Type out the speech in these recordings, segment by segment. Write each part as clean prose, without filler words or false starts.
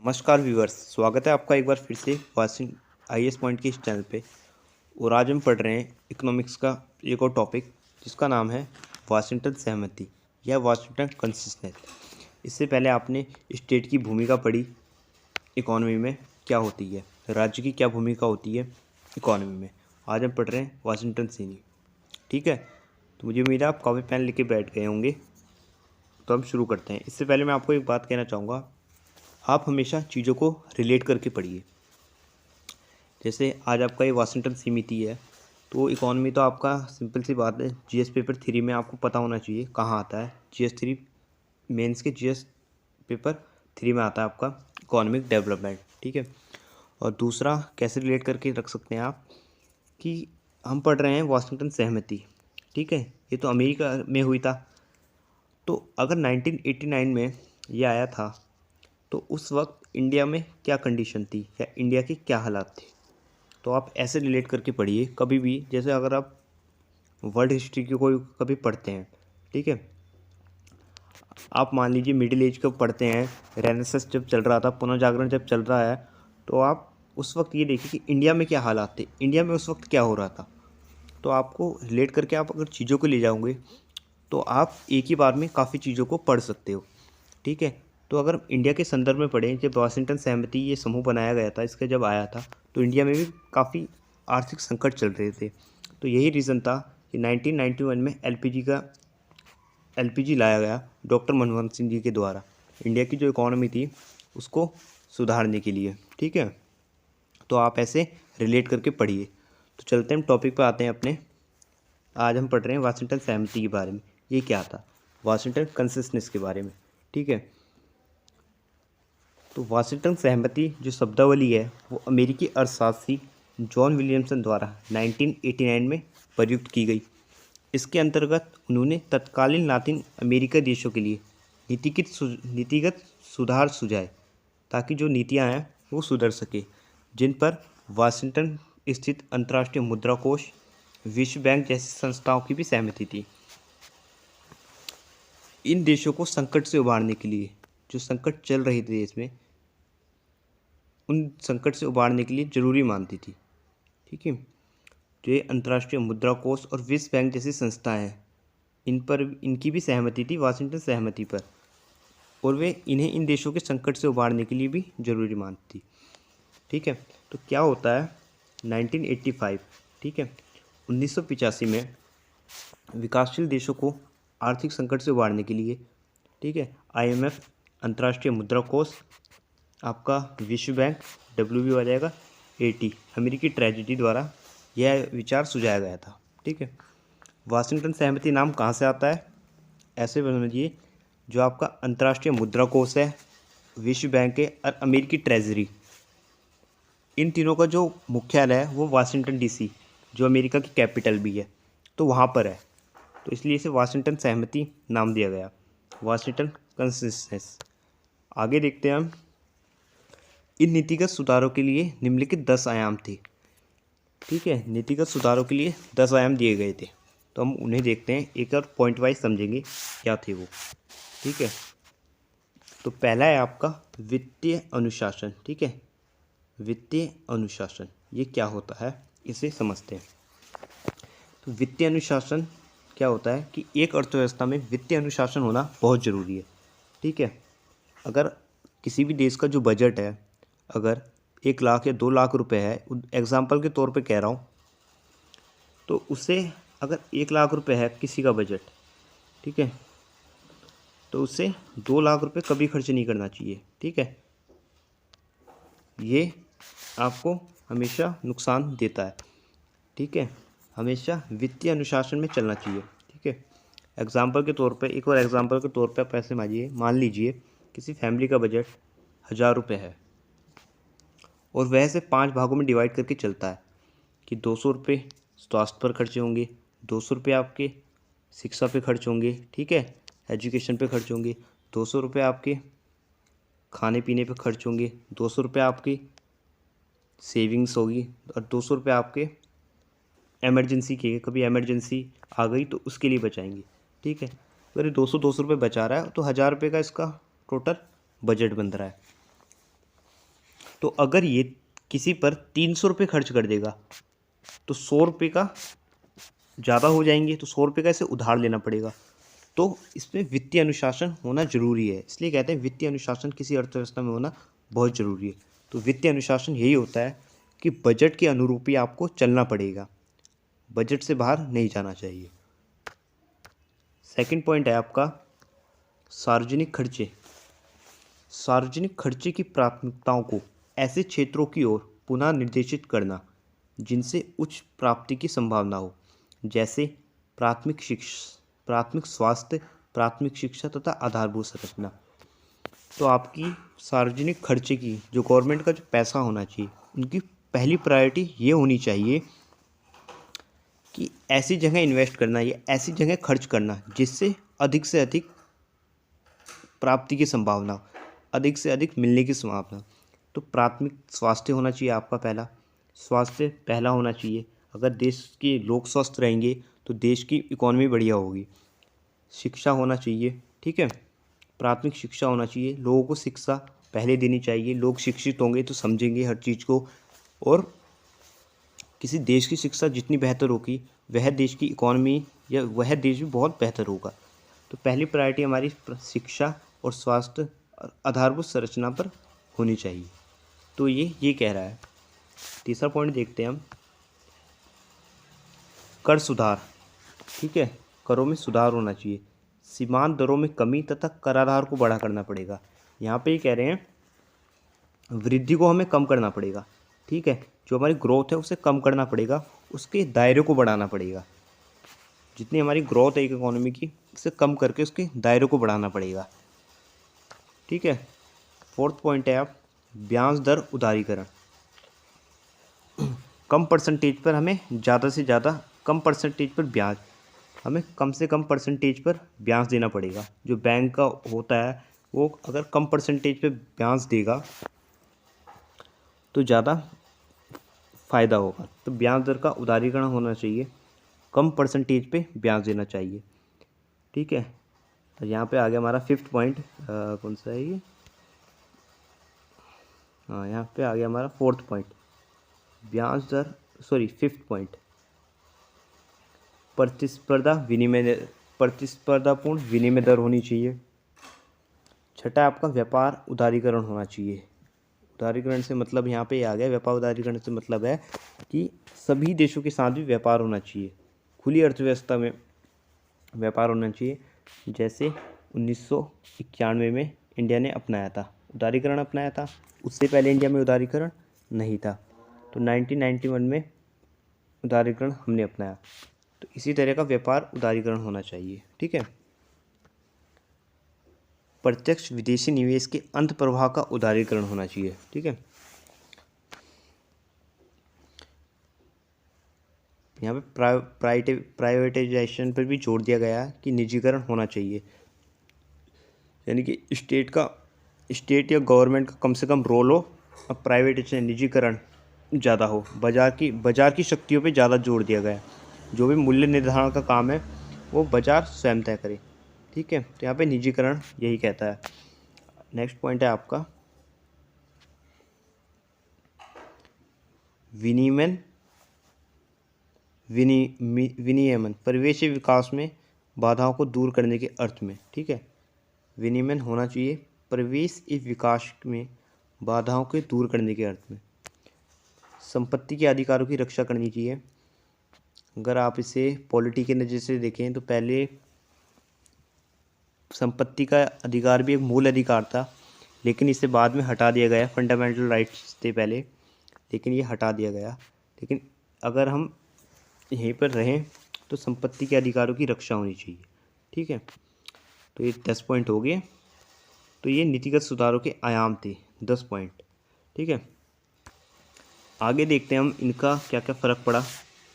नमस्कार व्यूअर्स, स्वागत है आपका एक बार फिर से वाशिंग आईएएस पॉइंट के इस चैनल पे। और आज हम पढ़ रहे हैं इकोनॉमिक्स का एक और टॉपिक जिसका नाम है वाशिंगटन सहमति या वाशिंगटन कंसेंसस। इससे पहले आपने स्टेट की भूमिका पढ़ी इकोनॉमी में, क्या होती है, राज्य की क्या भूमिका होती है इकोनॉमी में। आज हम पढ़ रहे हैं वाशिंगटन सीनी। ठीक है, तो मुझे उम्मीद है आप कॉपी पेन लेके बैठ गए होंगे। तो हम शुरू करते हैं। इससे पहले मैं आपको एक बात कहना चाहूँगा, आप हमेशा चीज़ों को रिलेट करके पढ़िए। जैसे आज आपका ये वाशिंगटन समिति है, तो इकोनॉमी तो आपका सिंपल सी बात है, जीएस पेपर 3 में आपको पता होना चाहिए कहाँ आता है। जीएस 3 मेंस के जीएस पेपर 3 में आता है आपका इकोनॉमिक डेवलपमेंट। ठीक है, और दूसरा कैसे रिलेट करके रख सकते हैं आप कि हम पढ़ रहे हैं वाशिंगटन सहमति। ठीक है, ये तो अमेरिका में हुई था। तो अगर 1989 में ये आया था तो उस वक्त इंडिया में क्या कंडीशन थी या इंडिया के क्या हालात थे, तो आप ऐसे रिलेट करके पढ़िए कभी भी। जैसे अगर आप वर्ल्ड हिस्ट्री की कोई कभी पढ़ते हैं, ठीक है, आप मान लीजिए मिडिल एज कब पढ़ते हैं, रेनेसेंस जब चल रहा था, पुनर्जागरण जब चल रहा है, तो आप उस वक्त ये देखिए कि इंडिया में क्या हालात थे, इंडिया में उस वक्त क्या हो रहा था। तो आपको रिलेट करके आप अगर चीज़ों को ले जाओगे तो आप एक ही बार में काफ़ी चीज़ों को पढ़ सकते हो। ठीक है, तो अगर इंडिया के संदर्भ में पढ़ें, जब वाशिंगटन सहमति ये समूह बनाया गया था, इसका जब आया था तो इंडिया में भी काफ़ी आर्थिक संकट चल रहे थे। तो यही रीज़न था कि 1991 में एलपीजी लाया गया डॉक्टर मनमोहन सिंह जी के द्वारा, इंडिया की जो इकोनॉमी थी उसको सुधारने के लिए। ठीक है, तो आप ऐसे रिलेट करके पढ़िए। तो चलते हैं, हम टॉपिक पर आते हैं अपने। आज हम पढ़ रहे हैं वाशिंगटन सहमति के बारे में। ये क्या था, वाशिंगटन कंसेंसस के बारे में। ठीक है, तो वाशिंगटन सहमति जो शब्दावली है वो अमेरिकी अर्थशास्त्री जॉन विलियमसन द्वारा 1989 में प्रयुक्त की गई। इसके अंतर्गत उन्होंने तत्कालीन लातिन अमेरिका देशों के लिए नीतिगत सुधार सुझाए, ताकि जो नीतियां हैं वो सुधर सके, जिन पर वाशिंगटन स्थित अंतर्राष्ट्रीय मुद्रा कोष, विश्व बैंक जैसी संस्थाओं की भी सहमति थी। इन देशों को संकट से उबारने के लिए, जो संकट चल रहे थे देश में, उन संकट से उबारने के लिए ज़रूरी मानती थी। ठीक है, जो ये अंतर्राष्ट्रीय मुद्रा कोष और विश्व बैंक जैसी संस्थाएं हैं, इन पर इनकी भी सहमति थी वाशिंगटन सहमति पर, और वे इन्हें इन देशों के संकट से उबारने के लिए भी ज़रूरी मानती थी। ठीक है, तो क्या होता है 1985, ठीक है, 1985 में विकासशील देशों को आर्थिक संकट से उबारने के लिए, ठीक है, आईएमएफ, अंतर्राष्ट्रीय मुद्रा कोष, आपका विश्व बैंक, डब्ल्यू आ जाएगा, एटी, अमेरिकी ट्रेजेडी द्वारा यह विचार सुझाया गया था। ठीक है, वाशिंगटन सहमति नाम कहाँ से आता है, ऐसे समझिए, जो आपका अंतर्राष्ट्रीय मुद्रा कोष है, विश्व बैंक है और अमेरिकी ट्रेजरी, इन तीनों का जो मुख्यालय है वो वाशिंगटन डीसी, जो अमेरिका की कैपिटल भी है, तो वहाँ पर है। तो इसलिए इसे वाशिंगटन सहमति नाम दिया गया, वाशिंगटन कंसेंसस। आगे देखते हैं हम। इन नीतिगत सुधारों के लिए निम्नलिखित 10 आयाम थे। ठीक है, नीतिगत सुधारों के लिए 10 आयाम दिए गए थे, तो हम उन्हें देखते हैं, एक और पॉइंट वाइज समझेंगे क्या थे वो। ठीक है, तो पहला है आपका वित्तीय अनुशासन। ठीक है, वित्तीय अनुशासन ये क्या होता है, इसे समझते हैं। तो वित्तीय अनुशासन क्या होता है कि एक अर्थव्यवस्था में वित्तीय अनुशासन होना बहुत ज़रूरी है। ठीक है, अगर किसी भी देश का जो बजट है, अगर 1 लाख या 2 लाख रुपए है, एग्जाम्पल के तौर पे कह रहा हूँ, तो उससे अगर 1 लाख रुपए है किसी का बजट, ठीक है, तो उससे 2 लाख रुपए कभी खर्च नहीं करना चाहिए। ठीक है, ये आपको हमेशा नुकसान देता है। ठीक है, हमेशा वित्तीय अनुशासन में चलना चाहिए। ठीक है, एग्जाम्पल के तौर पे, एक और एग्जाम्पल के तौर पे आप ऐसे मान लीजिए किसी फैमिली का बजट 1000 रुपये है और वह से 5 भागों में डिवाइड करके चलता है कि 200 रुपये स्वास्थ्य पर खर्चे होंगे, 200 रुपये आपके शिक्षा पे खर्च होंगे, ठीक है, एजुकेशन पे खर्च होंगे, 200 रुपये आपके खाने पीने पे खर्च होंगे, 200 रुपये आपकी सेविंग्स होगी और 200 रुपये आपके इमरजेंसी के, कभी इमरजेंसी आ गई तो उसके लिए बचाएंगे। ठीक है, अगर ये 200 रुपये बचा रहा है तो 1000 रुपये का इसका टोटल बजट बन रहा है। तो अगर ये किसी पर 300 रुपये खर्च कर देगा तो 100 रुपये का ज़्यादा हो जाएंगे, तो 100 रुपये का इसे उधार लेना पड़ेगा। तो इसमें वित्तीय अनुशासन होना जरूरी है, इसलिए कहते हैं वित्तीय अनुशासन किसी अर्थव्यवस्था में होना बहुत ज़रूरी है। तो वित्तीय अनुशासन यही होता है कि बजट के अनुरूप ही आपको चलना पड़ेगा, बजट से बाहर नहीं जाना चाहिए। सेकंड पॉइंट है आपका सार्वजनिक खर्चे। सार्वजनिक खर्चे की प्राथमिकताओं को ऐसे क्षेत्रों की ओर पुनः निर्देशित करना जिनसे उच्च प्राप्ति की संभावना हो, जैसे प्राथमिक स्वास्थ्य, प्राथमिक शिक्षा तथा आधारभूत संरचना। तो आपकी सार्वजनिक खर्चे की जो गवर्नमेंट का जो पैसा होना चाहिए, उनकी पहली प्रायोरिटी ये होनी चाहिए कि ऐसी जगह इन्वेस्ट करना या ऐसी जगह खर्च करना जिससे अधिक से अधिक प्राप्ति की संभावना हो, अधिक से अधिक मिलने की संभावना। तो प्राथमिक स्वास्थ्य होना चाहिए आपका पहला, स्वास्थ्य पहला होना चाहिए। अगर देश के लोग स्वस्थ रहेंगे तो देश की इकॉनमी बढ़िया होगी। शिक्षा होना चाहिए, ठीक है, प्राथमिक शिक्षा होना चाहिए, लोगों को शिक्षा पहले देनी चाहिए। लोग शिक्षित होंगे तो समझेंगे हर चीज़ को, और किसी देश की शिक्षा जितनी बेहतर होगी वह देश की इकॉनमी या वह देश भी बहुत बेहतर होगा। तो पहली प्रायोरिटी हमारी शिक्षा और स्वास्थ्य और आधारभूत संरचना पर होनी चाहिए। तो ये कह रहा है। तीसरा पॉइंट देखते हैं हम, कर सुधार, ठीक है, करों में सुधार होना चाहिए। सीमांत दरों में कमी तथा कराधार को बड़ा करना पड़ेगा। यहाँ पे ये कह रहे हैं वृद्धि को हमें कम करना पड़ेगा, ठीक है, जो हमारी ग्रोथ है उसे कम करना पड़ेगा, उसके दायरे को बढ़ाना पड़ेगा। जितनी हमारी ग्रोथ है एक इकोनॉमी की, उसे कम करके उसके दायरे को बढ़ाना पड़ेगा, ठीक है। फोर्थ पॉइंट है आप ब्याज दर उदारीकरण। कम परसेंटेज पर हमें ज़्यादा से ज़्यादा कम परसेंटेज पर ब्याज, हमें कम से कम परसेंटेज पर ब्याज देना पड़ेगा। जो बैंक का होता है वो अगर कम परसेंटेज पे ब्याज देगा तो ज़्यादा फ़ायदा होगा। तो ब्याज दर का उदारीकरण होना चाहिए, कम परसेंटेज पे ब्याज देना चाहिए, ठीक है। तो यहाँ पे आ गया हमारा फिफ्थ पॉइंट, कौन सा है ये, हाँ यहाँ पे आ गया हमारा फोर्थ पॉइंट, ब्याज दर, सॉरी फिफ्थ पॉइंट, प्रतिस्पर्धापूर्ण विनिमय दर होनी चाहिए। छठा आपका व्यापार उदारीकरण होना चाहिए। उदारीकरण से मतलब यहाँ पे आ गया, व्यापार उदारीकरण से मतलब है कि सभी देशों के साथ भी व्यापार होना चाहिए, खुली अर्थव्यवस्था में व्यापार होना चाहिए। जैसे 1991 में इंडिया ने अपनाया था, उदारीकरण अपनाया था, उससे पहले इंडिया में उदारीकरण नहीं था। तो 1991 में उदारीकरण हमने अपनाया, तो इसी तरह का व्यापार उदारीकरण होना चाहिए, ठीक है। प्रत्यक्ष विदेशी निवेश के अंत प्रवाह का उदारीकरण होना चाहिए, ठीक है। यहाँ पे प्राइवेटाइजेशन पर भी जोर दिया गया है कि निजीकरण होना चाहिए, यानी कि स्टेट या गवर्नमेंट का कम से कम रोल हो और प्राइवेटाइजेशन निजीकरण ज़्यादा हो। बाजार की शक्तियों पे ज़्यादा जोर दिया गया है। जो भी मूल्य निर्धारण का काम है वो बाजार स्वयं तय करे, ठीक है। तो यहाँ पे निजीकरण यही कहता है। नेक्स्ट पॉइंट है आपका विनियमन परिवेशी विकास में बाधाओं को दूर करने के अर्थ में, ठीक है। विनियमन होना चाहिए परिवेश एवं विकास में बाधाओं के दूर करने के अर्थ में। संपत्ति के अधिकारों की रक्षा करनी चाहिए। अगर आप इसे पॉलिटी के नज़र से देखें तो पहले संपत्ति का अधिकार भी एक मूल अधिकार था, लेकिन इसे बाद में हटा दिया गया। फंडामेंटल राइट्स थे पहले, लेकिन ये हटा दिया गया। लेकिन अगर हम यहीं पर रहें तो संपत्ति के अधिकारों की रक्षा होनी चाहिए, ठीक है। तो ये 10 पॉइंट हो गए। तो ये नीतिगत सुधारों के आयाम थे, 10 पॉइंट, ठीक है। आगे देखते हैं हम इनका क्या क्या फ़र्क पड़ा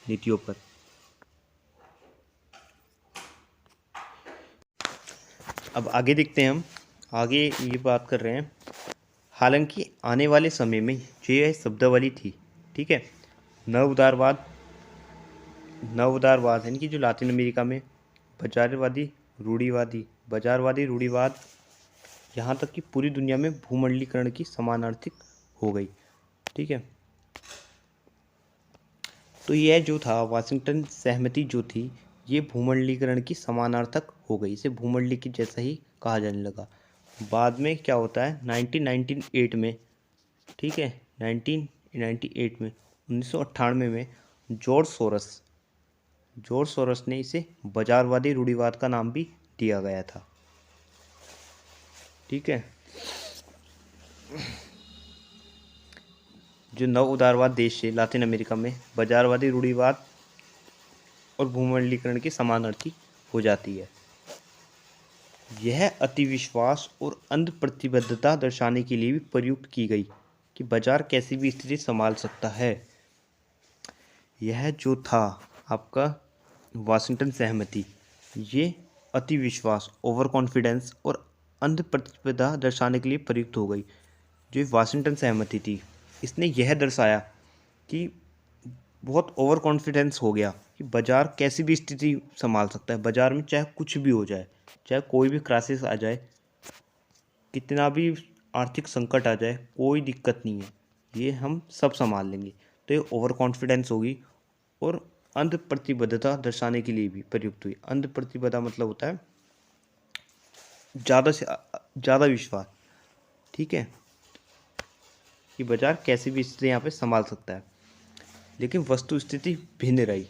नीतियों पर। अब आगे देखते हैं हम, आगे ये बात कर रहे हैं। हालांकि आने वाले समय में ये शब्दावली थी, ठीक है, नव उदारवाद यानी कि जो लातिन अमेरिका में बाजारवादी रूढ़िवाद, यहाँ तक कि पूरी दुनिया में भूमंडलीकरण की समानार्थिक हो गई। ठीक है, तो यह जो था वाशिंगटन सहमति जो थी ये भूमंडलीकरण की समानार्थक हो गई, इसे भूमंडलीकरण जैसा ही कहा जाने लगा। बाद में क्या होता है 1998 में, ठीक है 1998 में 1998 में जॉर्ज सोरस ने इसे बाजारवादी रूढ़िवाद का नाम भी दिया गया था। ठीक है, जो नव उदारवाद देश है लातिन अमेरिका में बाजारवादी रूढ़िवाद और भूमंडलीकरण की समानार्थी हो जाती है। यह अतिविश्वास और अंध प्रतिबद्धता दर्शाने के लिए भी प्रयुक्त की गई कि बाजार कैसी भी स्थिति संभाल सकता है। यह जो था आपका वाशिंगटन सहमति, ये अतिविश्वास ओवर कॉन्फिडेंस और अंध प्रतिबद्धता दर्शाने के लिए प्रयुक्त हो गई। जो वाशिंगटन सहमति थी इसने यह दर्शाया कि बहुत ओवर कॉन्फिडेंस हो गया कि बाजार कैसी भी स्थिति संभाल सकता है, बाजार में चाहे कुछ भी हो जाए, चाहे कोई भी क्राइसिस आ जाए, कितना भी आर्थिक संकट आ जाए, कोई दिक्कत नहीं है, ये हम सब संभाल लेंगे। तो ये ओवर कॉन्फिडेंस होगी और अंध प्रतिबद्धता दर्शाने के लिए भी प्रयुक्त हुई। अंध प्रतिबद्धता मतलब होता है ज़्यादा से ज़्यादा विश्वास। ठीक है, कि बाजार कैसी भी स्थिति यहाँ पे संभाल सकता है, लेकिन वस्तु स्थिति भिन्न रही,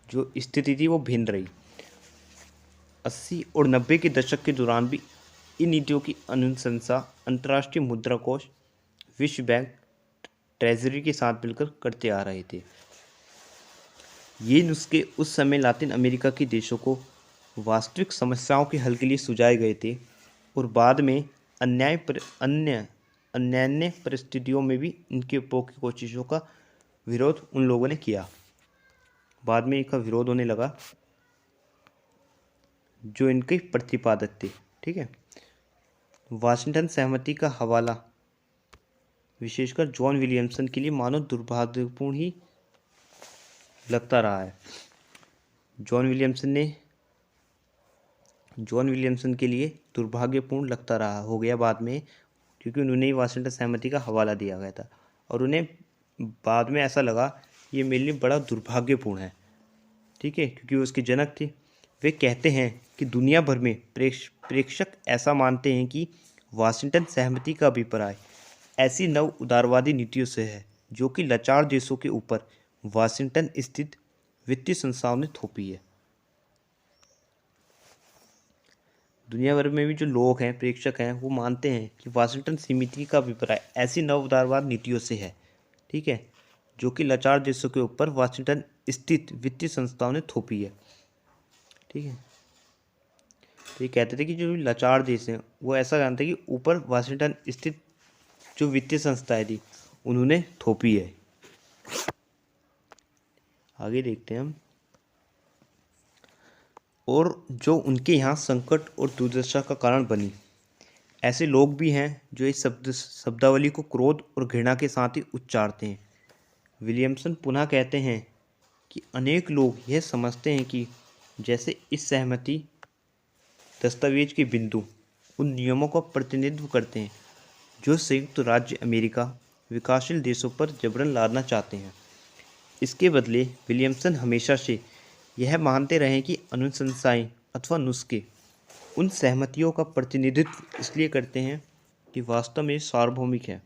जो स्थिति थी वो भिन्न रही। 80 और 90 के दशक के दौरान भी इन नीतियों की अनुशंसा अंतर्राष्ट्रीय मुद्रा कोष, विश्व बैंक, ट्रेजरी के साथ मिलकर करते आ रहे थे। ये नुस्खे उस समय लातिन अमेरिका के देशों को वास्तविक समस्याओं के हल के लिए सुझाए गए थे और बाद में अन्यान्य परिस्थितियों में भी इनके उपयोग की कोशिशों का विरोध उन लोगों ने किया। बाद में इनका विरोध होने लगा जो इनके प्रतिपादक थे। ठीक है, वाशिंगटन सहमति का हवाला विशेषकर जॉन विलियमसन के लिए मानो दुर्भाग्यपूर्ण ही लगता रहा है। जॉन विलियमसन के लिए दुर्भाग्यपूर्ण लगता रहा हो गया बाद में, क्योंकि उन्होंने ही वाशिंगटन सहमति का हवाला दिया गया था और उन्हें बाद में ऐसा लगा ये मेरे लिए बड़ा दुर्भाग्यपूर्ण है। ठीक है, क्योंकि वो उसके जनक थे। वे कहते हैं कि दुनिया भर में प्रेक्षक ऐसा मानते हैं कि वाशिंगटन सहमति का अभिप्राय ऐसी नव उदारवादी नीतियों से है जो कि लाचार देशों के ऊपर वाशिंगटन स्थित वित्तीय संस्थाओं ने थोपी है। दुनिया भर में भी जो लोग हैं, प्रेक्षक हैं, वो मानते हैं कि वाशिंगटन समिति का अभिप्राय ऐसी नव उदारवाद नीतियों से है, ठीक है, जो कि लाचार देशों के ऊपर वाशिंगटन स्थित वित्तीय संस्थाओं ने थोपी है। ठीक है, तो ये कहते थे कि जो लाचार देश हैं वो ऐसा जानते हैं कि ऊपर वाशिंगटन स्थित जो वित्तीय संस्थाएं थी उन्होंने थोपी है। आगे देखते हैं हम। और जो उनके यहाँ संकट और दुर्दशा का कारण बनी, ऐसे लोग भी हैं जो इस शब्दावली को क्रोध और घृणा के साथ ही उच्चारते हैं। विलियमसन पुनः कहते हैं कि अनेक लोग यह समझते हैं कि जैसे इस सहमति दस्तावेज के बिंदु उन नियमों का प्रतिनिधित्व करते हैं जो संयुक्त राज्य अमेरिका विकासशील देशों पर जबरन लादना चाहते हैं। इसके बदले विलियमसन हमेशा से यह मानते रहे कि अनुशंसाएं अथवा नुस्खे उन सहमतियों का प्रतिनिधित्व इसलिए करते हैं कि वास्तव में सार्वभौमिक है।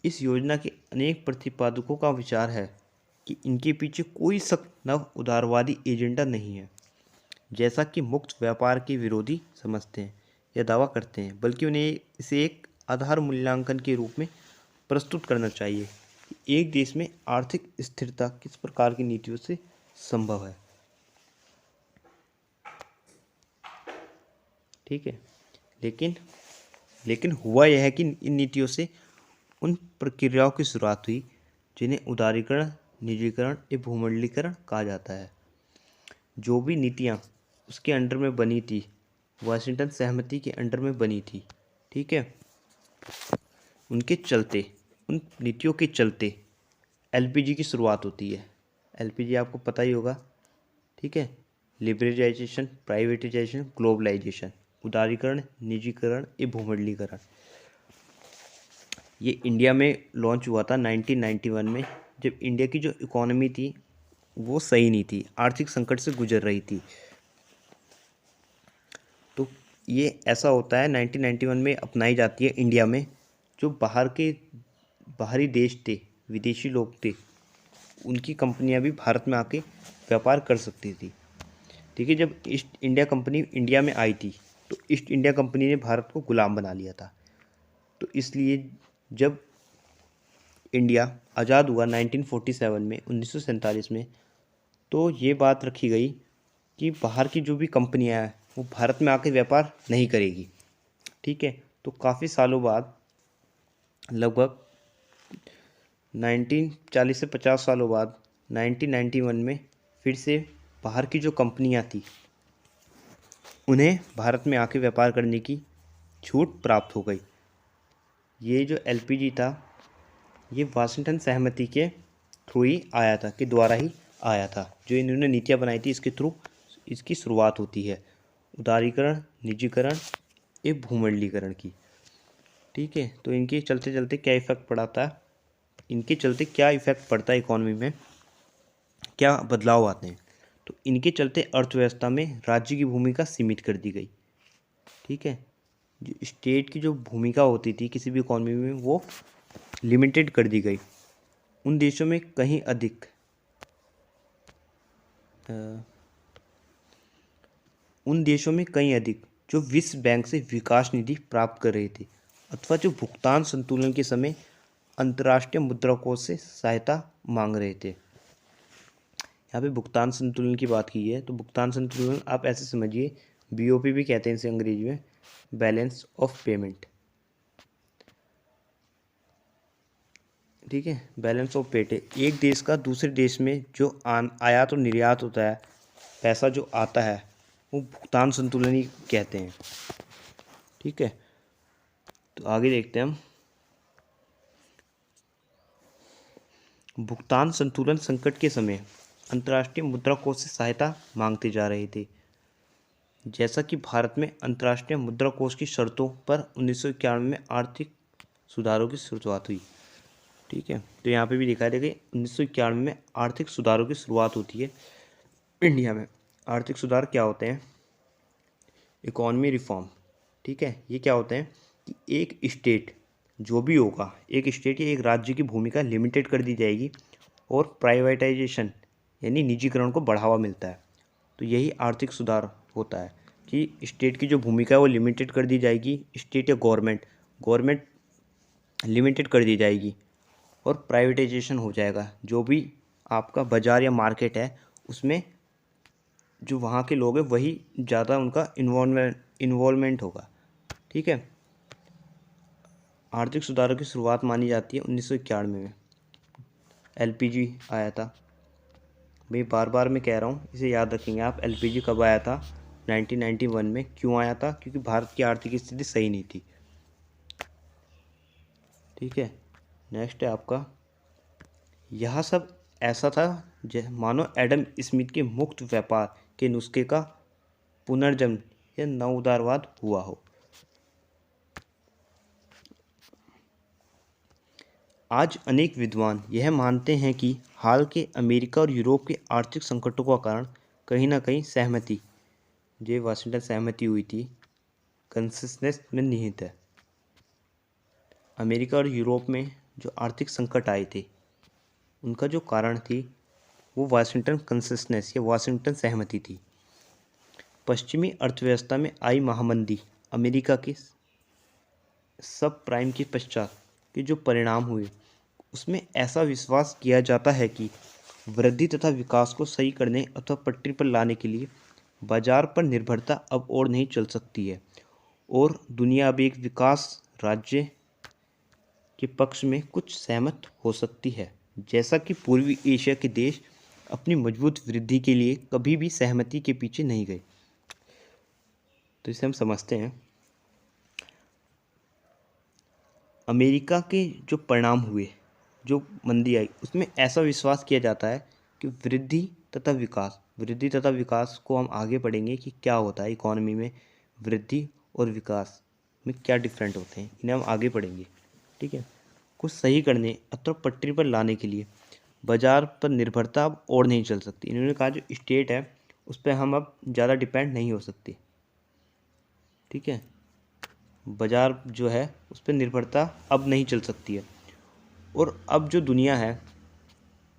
इस योजना के अनेक प्रतिपादकों का विचार है कि इनके पीछे कोई सख्त नव उदारवादी एजेंडा नहीं है, जैसा कि मुक्त व्यापार के विरोधी समझते हैं या दावा करते हैं, बल्कि उन्हें इसे एक आधार मूल्यांकन के रूप में प्रस्तुत करना चाहिए कि एक देश में आर्थिक स्थिरता किस प्रकार की नीतियों से संभव है। ठीक है, लेकिन हुआ यह है कि इन नीतियों से उन प्रक्रियाओं की शुरुआत हुई जिन्हें उदारीकरण, निजीकरण या भूमंडलीकरण कहा जाता है। जो भी नीतियाँ उसके अंडर में बनी थी, वाशिंगटन सहमति के अंडर में बनी थी, ठीक है, उनके चलते, उन नीतियों के चलते एलपीजी की शुरुआत होती है। एलपीजी आपको पता ही होगा। ठीक है, लिबरलाइजेशन, प्राइवेटाइजेशन, ग्लोबलाइजेशन, उदारीकरण, निजीकरण या भूमंडलीकरण। ये इंडिया में लॉन्च हुआ था 1991 में, जब इंडिया की जो इकोनॉमी थी वो सही नहीं थी, आर्थिक संकट से गुजर रही थी। तो ये ऐसा होता है 1991 में अपनाई जाती है इंडिया में। जो बाहरी देश थे, विदेशी लोग थे, उनकी कंपनियां भी भारत में आके व्यापार कर सकती थी। ठीक है, जब ईस्ट इंडिया कंपनी इंडिया में आई थी तो ईस्ट इंडिया कंपनी ने भारत को गुलाम बना लिया था। तो इसलिए जब इंडिया आज़ाद हुआ 1947 में, 1947 में, तो ये बात रखी गई कि बाहर की जो भी कंपनियां हैं वो भारत में आके व्यापार नहीं करेगी। ठीक है, तो काफ़ी सालों बाद, लगभग 1940 से 50 सालों बाद 1991 में फिर से बाहर की जो कंपनियां थी उन्हें भारत में आके व्यापार करने की छूट प्राप्त हो गई। ये जो एलपीजी था ये वाशिंगटन सहमति के थ्रू ही आया था, के द्वारा ही आया था। जो इन्होंने नीतियाँ बनाई थी इसके थ्रू इसकी शुरुआत होती है, उदारीकरण, निजीकरण एवं भूमंडलीकरण की। ठीक है, तो इनके चलते चलते क्या इफेक्ट पड़ा था, इनके चलते क्या इफेक्ट पड़ता है इकोनॉमी में, क्या बदलाव आते हैं। तो इनके चलते अर्थव्यवस्था में राज्य की भूमिका सीमित कर दी गई। ठीक है, जो स्टेट की जो भूमिका होती थी किसी भी इकोनॉमी में वो लिमिटेड कर दी गई। उन देशों में कहीं अधिक जो विश्व बैंक से विकास निधि प्राप्त कर रहे थे, अथवा जो भुगतान संतुलन के समय अंतर्राष्ट्रीय मुद्रा कोष से सहायता मांग रहे थे। यहाँ पे भुगतान संतुलन की बात की है, तो भुगतान संतुलन आप ऐसे समझिए, बीओपी भी कहते हैं इसे अंग्रेजी में, बैलेंस ऑफ पेमेंट। ठीक है, बैलेंस ऑफ पेमेंट एक देश का दूसरे देश में जो आयात और निर्यात होता है, पैसा जो आता है वो भुगतान संतुलन ही कहते हैं। ठीक है, तो आगे देखते हैं हम। भुगतान संतुलन संकट के समय अंतर्राष्ट्रीय मुद्रा कोष से सहायता मांगते जा रहे थे। जैसा कि भारत में अंतर्राष्ट्रीय मुद्रा कोष की शर्तों पर 1991 में आर्थिक सुधारों की शुरुआत हुई। ठीक है, तो यहाँ पे भी दिखाई दे गई 1991 में आर्थिक सुधारों की शुरुआत होती है इंडिया में। आर्थिक सुधार क्या होते हैं? Economy reform. ठीक है, ये क्या होते हैं कि एक स्टेट जो भी होगा, एक स्टेट या एक राज्य की भूमिका लिमिटेड कर दी जाएगी और प्राइवेटाइजेशन यानी निजीकरण को बढ़ावा मिलता है। तो यही आर्थिक सुधार होता है कि स्टेट की जो भूमिका है वो लिमिटेड कर दी जाएगी, स्टेट या गवर्नमेंट लिमिटेड कर दी जाएगी और प्राइवेटाइजेशन हो जाएगा। जो भी आपका बाज़ार या मार्केट है उसमें जो वहाँ के लोग हैं वही ज़्यादा उनका इन्वॉल्वमेंट होगा। ठीक है, आर्थिक सुधारों की शुरुआत मानी जाती है 1991 में। एलपीजी आया था, भाई बार बार मैं कह रहा हूँ, इसे याद रखेंगे आप। एलपीजी कब आया था? 1991 में। क्यों आया था? क्योंकि भारत की आर्थिक स्थिति सही नहीं थी। ठीक है, नेक्स्ट है आपका, यह सब ऐसा था मानो एडम स्मिथ के मुक्त व्यापार के नुस्खे का पुनर्जन्म या नवउदारवाद हुआ हो। आज अनेक विद्वान यह मानते हैं कि हाल के अमेरिका और यूरोप के आर्थिक संकटों का कारण कहीं ना कहीं सहमति, जो वाशिंगटन सहमति हुई थी, कंसेंसस में निहित है। अमेरिका और यूरोप में जो आर्थिक संकट आए थे उनका जो कारण थी वो वाशिंगटन कंसेंसस या वाशिंगटन सहमति थी। पश्चिमी अर्थव्यवस्था में आई महामंदी, अमेरिका के सब प्राइम के पश्चात के जो परिणाम हुए उसमें ऐसा विश्वास किया जाता है कि वृद्धि तथा विकास को सही करने अथवा पटरी पर लाने के लिए बाजार पर निर्भरता अब और नहीं चल सकती है और दुनिया अब एक विकास राज्य के पक्ष में कुछ सहमत हो सकती है। जैसा कि पूर्वी एशिया के देश अपनी मजबूत वृद्धि के लिए कभी भी सहमति के पीछे नहीं गए। तो इसे हम समझते हैं, अमेरिका के जो परिणाम हुए, जो मंदी आई, उसमें ऐसा विश्वास किया जाता है कि वृद्धि तथा विकास को हम आगे पढ़ेंगे कि क्या होता है इकोनॉमी में, वृद्धि और विकास में क्या डिफरेंट होते हैं, इन्हें हम आगे पढ़ेंगे। ठीक है, को सही करने अथवा पटरी पर लाने के लिए बाजार पर निर्भरता अब और नहीं चल सकती। इन्होंने कहा जो स्टेट है उस पर हम अब ज़्यादा डिपेंड नहीं हो सकते, ठीक है। बाजार जो है उस पर निर्भरता अब नहीं चल सकती है। और अब जो दुनिया है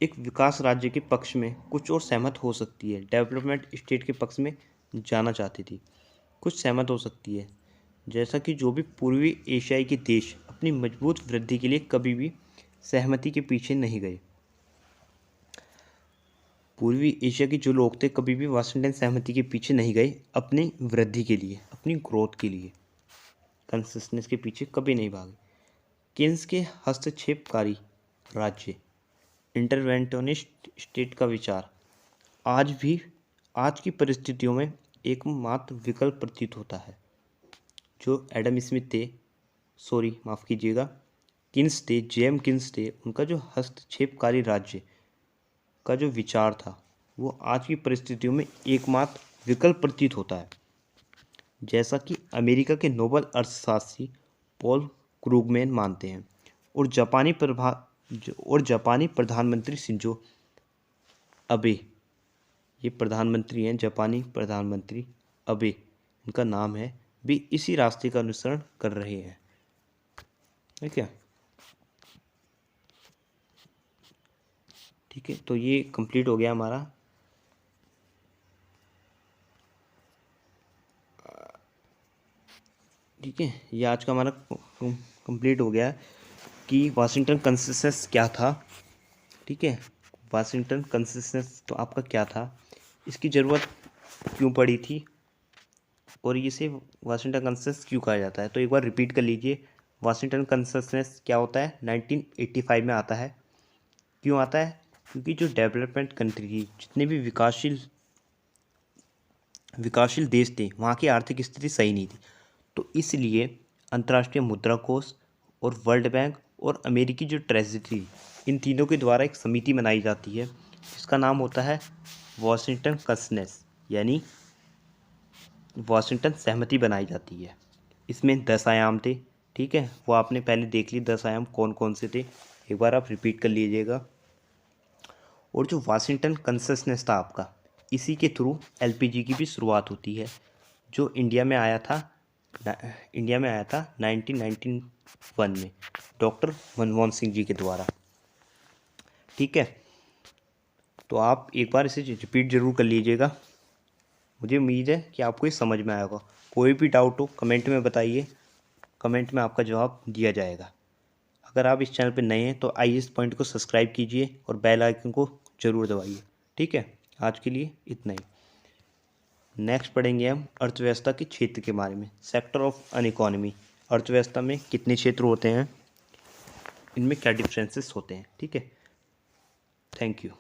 एक विकास राज्य के पक्ष में कुछ और सहमत हो सकती है, डेवलपमेंट स्टेट के पक्ष में जाना चाहती थी, कुछ सहमत हो सकती है। जैसा कि जो भी पूर्वी एशियाई के देश अपनी मजबूत वृद्धि के लिए कभी भी सहमति के पीछे नहीं गए। पूर्वी एशिया के जो लोग थे कभी भी वाशिंगटन सहमति के पीछे नहीं गए, अपनी वृद्धि के लिए, अपनी ग्रोथ के लिए, कंसिस्टेंस के पीछे कभी नहीं भागे। केन्स के हस्तक्षेपकारी राज्य, इंटरवेंटोनिस्ट स्टेट का विचार आज की परिस्थितियों में एकमात्र विकल्प प्रतीत होता है। जो एडम स्मिथ थे, माफ़ कीजिएगा, किन्स थे, जेम किन्स थे, उनका जो हस्तक्षेपकारी राज्य का जो विचार था वो आज की परिस्थितियों में एकमात्र विकल्प प्रतीत होता है। जैसा कि अमेरिका के नोबेल अर्थशास्त्री पॉल क्रूगमैन मानते हैं और जापानी प्रधानमंत्री शिंजो अबे, ये प्रधानमंत्री हैं, जापानी प्रधानमंत्री अबे इनका नाम है, भी इसी रास्ते का अनुसरण कर रहे हैं, ठीक है। ठीक है, तो ये कंप्लीट हो गया हमारा। ठीक है, ये आज का हमारा कंप्लीट हो गया कि वाशिंगटन कंसेंसस क्या था। ठीक है, वाशिंगटन कंसेंसस तो आपका क्या था, इसकी ज़रूरत क्यों पड़ी थी और इसे वाशिंगटन कंसेंसस क्यों कहा जाता है। तो एक बार रिपीट कर लीजिए, वाशिंगटन कंसेंसस क्या होता है, 1985 में आता है। क्यों आता है, क्योंकि जो डेवलपमेंट कंट्री थी, जितने भी विकासशील देश थे, वहाँ की आर्थिक स्थिति सही नहीं थी। तो इसलिए अंतर्राष्ट्रीय मुद्रा कोष और वर्ल्ड बैंक और अमेरिकी जो ट्रेजरी, इन तीनों के द्वारा एक समिति बनाई जाती है जिसका नाम होता है वाशिंगटन कंसेंसस, यानी वाशिंगटन सहमति बनाई जाती है। इसमें 10 आयाम थे, ठीक है, वो आपने पहले देख ली 10 आयाम कौन कौन से थे, एक बार आप रिपीट कर लीजिएगा। और जो वाशिंगटन कंसेंसस था आपका, इसी के थ्रू एलपीजी की भी शुरुआत होती है, जो इंडिया में आया था 1991 में डॉक्टर मनमोहन सिंह जी के द्वारा। ठीक है, तो आप एक बार इसे रिपीट ज़रूर कर लीजिएगा। मुझे उम्मीद है कि आपको ये समझ में आएगा। कोई भी डाउट हो कमेंट में बताइए, कमेंट में आपका जवाब दिया जाएगा। अगर आप इस चैनल पर नए हैं तो आइए इस पॉइंट को सब्सक्राइब कीजिए और बेल आइकन को ज़रूर दबाइए। ठीक है, आज के लिए इतना ही। नेक्स्ट पढ़ेंगे हम अर्थव्यवस्था के क्षेत्र के बारे में, सेक्टर ऑफ एन इकोनॉमी। अर्थव्यवस्था में कितने क्षेत्र होते हैं, इनमें क्या डिफरेंसेस होते हैं। ठीक है, थैंक यू।